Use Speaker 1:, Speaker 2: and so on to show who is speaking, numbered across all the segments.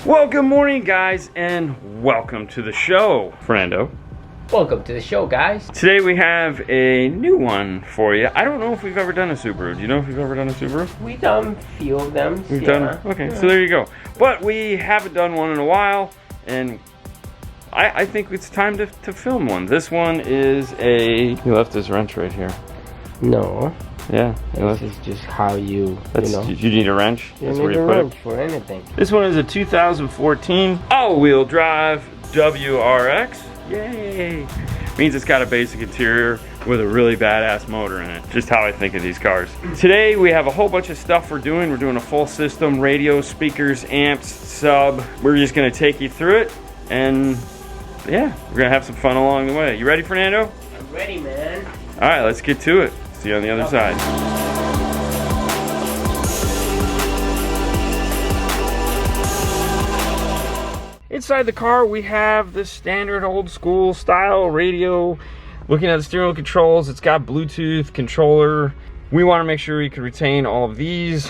Speaker 1: Well, good morning, guys, and welcome to the show. Fernando.
Speaker 2: Welcome to the show, guys.
Speaker 1: Today we have a new one for you. I don't know if we've ever done a Subaru. Do you know if we've ever done a Subaru?
Speaker 2: We've done a few of them.
Speaker 1: We've done? Okay, so there you go. But we haven't done one in a while, and I think it's time to film one. This one is a... You left this wrench right here.
Speaker 2: No.
Speaker 1: Yeah.
Speaker 2: This is just how you know.
Speaker 1: You need a wrench?
Speaker 2: That's where you put it? For anything.
Speaker 1: This one is a 2014 all-wheel drive WRX. Yay! Means it's got a basic interior with a really badass motor in it. Just how I think of these cars. Today we have a whole bunch of stuff we're doing. We're doing a full system, radio, speakers, amps, sub. We're just gonna take you through it, and yeah, we're gonna have some fun along the way. You ready, Fernando?
Speaker 2: I'm ready, man.
Speaker 1: All right, let's get to it. See you on the other side. Inside the car, we have the standard old school style radio. Looking at the steering wheel controls, it's got Bluetooth controller. We want to make sure we can retain all of these.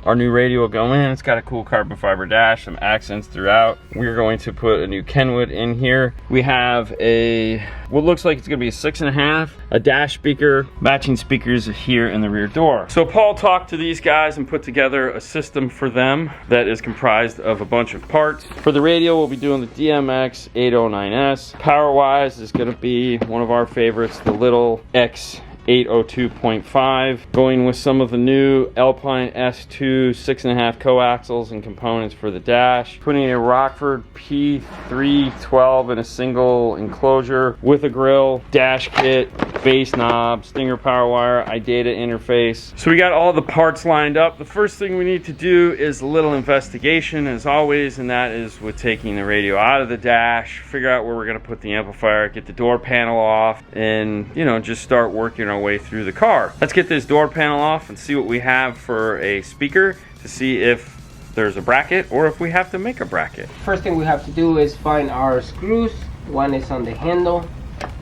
Speaker 1: Our new radio will go in. It's got a cool carbon fiber dash, some accents throughout. We're going to put a new Kenwood in here. We have what looks like it's gonna be a 6.5, a dash speaker, matching speakers here in the rear door. So Paul talked to these guys and put together a system for them that is comprised of a bunch of parts. For the radio, we'll be doing the DMX 809S. Power-wise is gonna be one of our favorites, the little X 802.5, going with some of the new Alpine S2 6.5 coaxials and components for the dash. Putting a Rockford P312 in a single enclosure with a grill, dash kit, bass knob, Stinger power wire, iData interface. So we got all the parts lined up. The first thing we need to do is a little investigation, as always, and that is with taking the radio out of the dash, figure out where we're going to put the amplifier, get the door panel off, and just start working our way through the car. Let's get this door panel off and see what we have for a speaker to see if there's a bracket or if we have to make a bracket.
Speaker 2: First thing we have to do is find our screws. One is on the handle.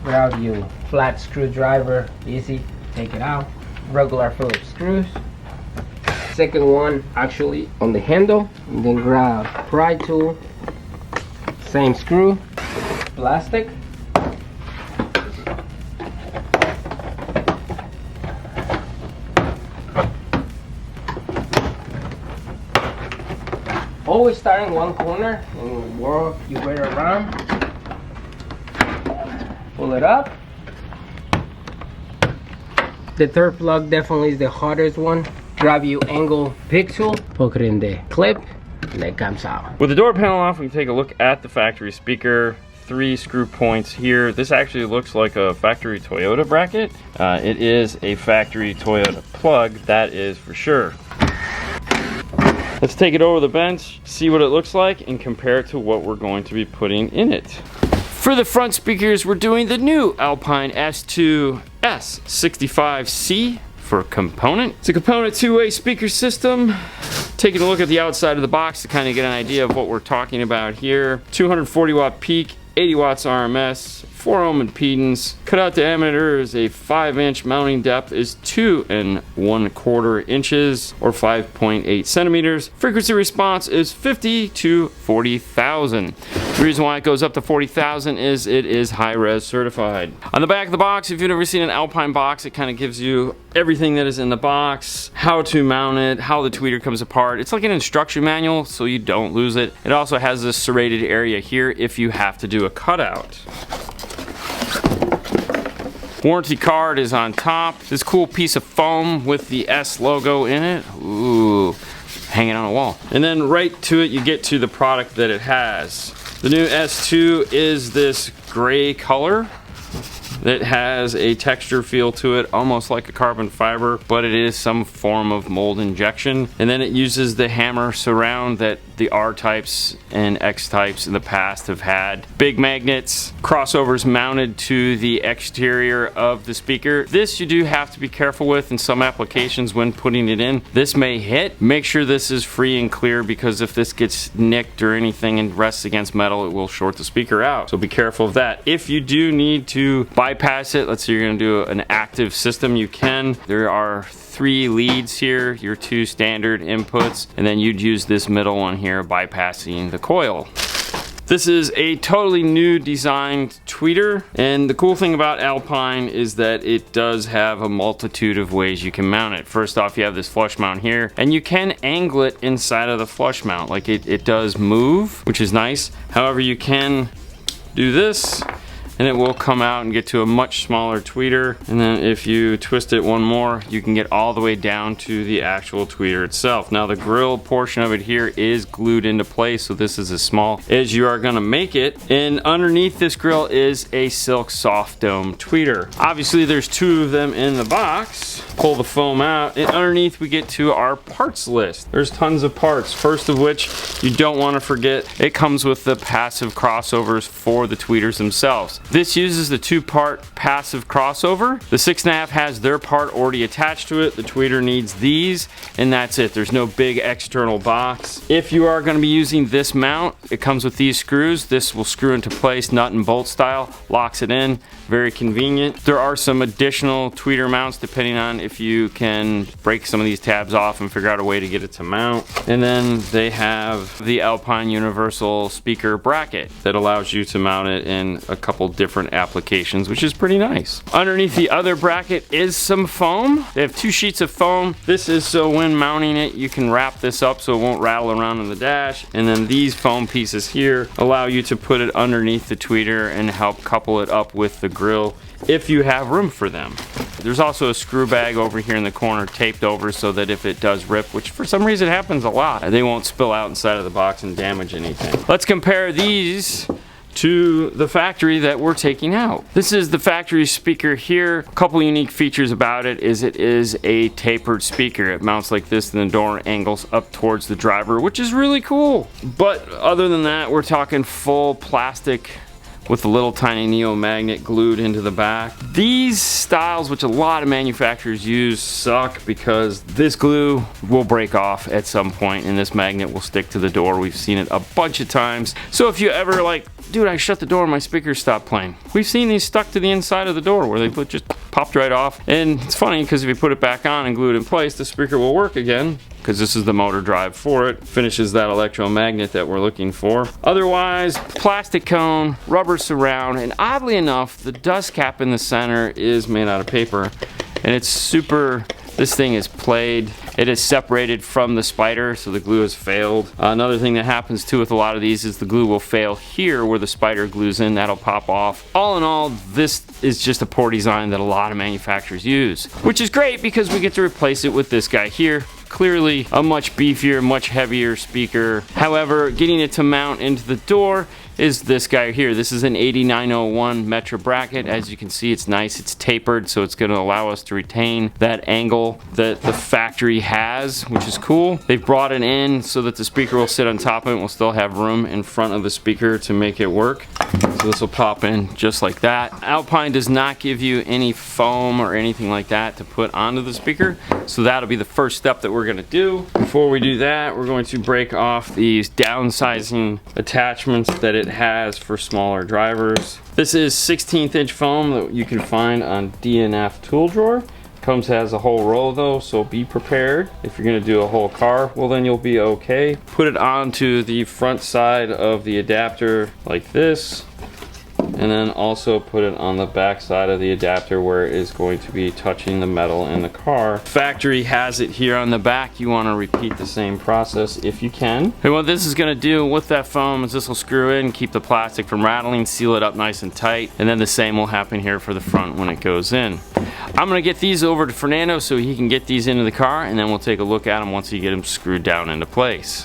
Speaker 2: Grab your flat screwdriver, easy, take it out. Regular Phillips screws. Second one actually on the handle, and then grab pry tool, same screw, plastic. Always start in one corner and work your way around. Pull it up. The third plug definitely is the hardest one. Grab your angle pick tool, hook it in the clip, and it comes out.
Speaker 1: With the door panel off, we can take a look at the factory speaker. 3 screw points here. This actually looks like a factory Toyota bracket. It is a factory Toyota plug, that is for sure. Let's take it over the bench, see what it looks like, and compare it to what we're going to be putting in it. For the front speakers, we're doing the new Alpine S2 S65C for component. It's a component two-way speaker system. Taking a look at the outside of the box to kind of get an idea of what we're talking about here. 240 watt peak, 80 watts RMS, 4 ohm impedance. Cutout diameter is a 5-inch. Mounting depth is 2 1/4 inches or 5.8 centimeters. Frequency response is 50 to 40,000. The reason why it goes up to 40,000 is it is high-res certified. On the back of the box, if you've never seen an Alpine box, it kind of gives you everything that is in the box, how to mount it, how the tweeter comes apart. It's like an instruction manual, so you don't lose it. It also has this serrated area here if you have to do a cutout. Warranty card is on top. This cool piece of foam with the S logo in it. Ooh, hanging on a wall. And then right to it, you get to the product that it has. The new S2 is this gray color that has a texture feel to it, almost like a carbon fiber, but it is some form of mold injection. And then it uses the hammer surround that the R-types and X-types in the past have had. Big magnets, crossovers mounted to the exterior of the speaker. This you do have to be careful with in some applications when putting it in. This may hit. Make sure this is free and clear, because if this gets nicked or anything and rests against metal, it will short the speaker out. So be careful of that. If you do need to bypass it, let's say you're going to do an active system, you can. There are 3 leads here, your 2 standard inputs, and then you'd use this middle one here here, bypassing the coil. This is a totally new designed tweeter, and the cool thing about Alpine is that it does have a multitude of ways you can mount it. First off, you have this flush mount here, and you can angle it inside of the flush mount. Like it does move, which is nice. However, you can do this, and it will come out and get to a much smaller tweeter. And then if you twist it one more, you can get all the way down to the actual tweeter itself. Now the grill portion of it here is glued into place, so this is as small as you are gonna make it. And underneath this grill is a silk soft dome tweeter. Obviously there's two of them in the box. Pull the foam out, and underneath we get to our parts list. There's tons of parts, first of which you don't wanna forget, it comes with the passive crossovers for the tweeters themselves. This uses the 2-part passive crossover. The 6.5 has their part already attached to it. The tweeter needs these, and that's it. There's no big external box. If you are going to be using this mount, it comes with these screws. This will screw into place, nut and bolt style, locks it in. Very convenient. There are some additional tweeter mounts depending on if you can break some of these tabs off and figure out a way to get it to mount. And then they have the Alpine universal speaker bracket that allows you to mount it in a couple different applications, which is pretty nice. Underneath the other bracket is some foam. They have 2 sheets of foam. This is so when mounting it, you can wrap this up so it won't rattle around in the dash. And then these foam pieces here allow you to put it underneath the tweeter and help couple it up with the grill if you have room for them. There's also a screw bag over here in the corner taped over so that if it does rip, which for some reason happens a lot, they won't spill out inside of the box and damage anything. Let's compare these to the factory that we're taking out. This is the factory speaker here. A couple unique features about it is a tapered speaker. It mounts like this and the door angles up towards the driver, which is really cool. But other than that, we're talking full plastic with a little tiny neo magnet glued into the back. These styles, which a lot of manufacturers use, suck because this glue will break off at some point and this magnet will stick to the door. We've seen it a bunch of times. So if you ever like, dude, I shut the door and my speakers stopped playing. We've seen these stuck to the inside of the door where they just popped right off. And it's funny because if you put it back on and glue it in place, the speaker will work again because this is the motor drive for it. Finishes that electromagnet that we're looking for. Otherwise, plastic cone, rubber surround, and oddly enough, the dust cap in the center is made out of paper. And it's super, this thing is played. It is separated from the spider, so the glue has failed. Another thing that happens too with a lot of these is the glue will fail here where the spider glues in. That'll pop off. All in all, this is just a poor design that a lot of manufacturers use, which is great because we get to replace it with this guy here. Clearly a much beefier, much heavier speaker. However, getting it to mount into the door is this guy here. This is an 8901 Metra bracket. As you can see, it's nice, it's tapered, so it's gonna allow us to retain that angle that the factory has, which is cool. They've brought it in so that the speaker will sit on top of it and we'll still have room in front of the speaker to make it work. So this will pop in just like that. Alpine does not give you any foam or anything like that to put onto the speaker, so that'll be the first step that we're gonna do. Before we do that, we're going to break off these downsizing attachments that it has for smaller drivers. This is 16th inch foam that you can find on DNF tool drawer. Has a whole row though, so be prepared. If you're gonna do a whole car, well then you'll be okay. Put it onto the front side of the adapter like this, and then also put it on the back side of the adapter where it is going to be touching the metal in the car. Factory has it here on the back. You want to repeat the same process if you can. And what this is going to do with that foam is this will screw in, keep the plastic from rattling, seal it up nice and tight, and then the same will happen here for the front when it goes in. I'm going to get these over to Fernando so he can get these into the car, and then we'll take a look at them once you get them screwed down into place.